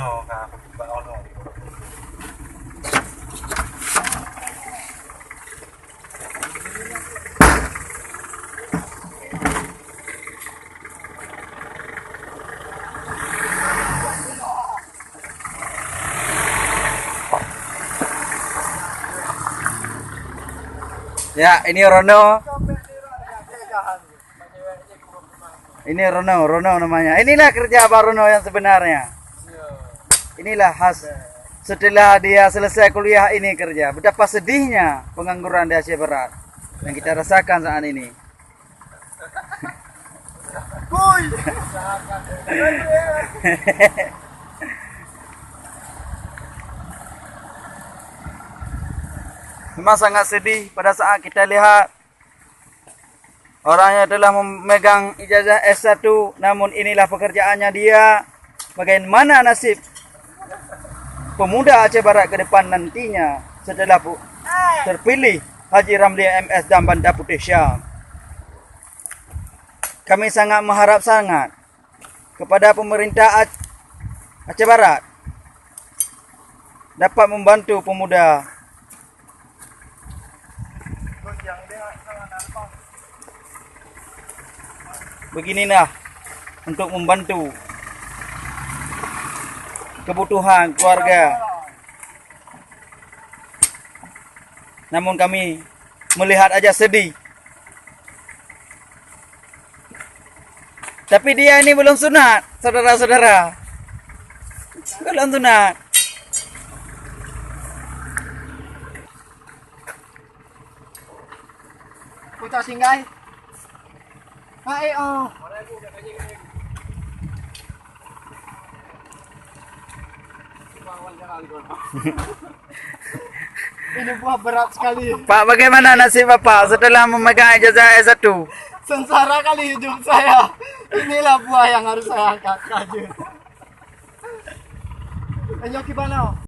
Rono kah Mbak Rono. Ya, ini Rono. Ini Rono namanya. Inilah kerja Pak Rono yang sebenarnya. Inilah khas setelah dia selesai kuliah ini kerja. Betapa sedihnya pengangguran di Aceh Barat yang kita rasakan saat ini. Memang sangat sedih pada saat kita lihat orang yang telah memegang ijazah S1, namun inilah pekerjaannya dia. Bagaimana nasib pemuda Aceh Barat ke depan nantinya setelah terpilih Haji Ramli MS dan Bandar Putih Syam. Kami sangat mengharap sangat kepada pemerintah Aceh Barat dapat membantu pemuda. Beginilah untuk membantu kebutuhan keluarga. Namun kami melihat aja sedih. Tapi dia ini belum sunat, saudara-saudara. Belum sunat. Putar singgay. Hai oh. Ini buah berat sekali. Pak, bagaimana nasib Bapak setelah memegang ijazah S1? Sengsara kali hidup saya. Inilah buah yang harus saya angkat. Ayo gimana?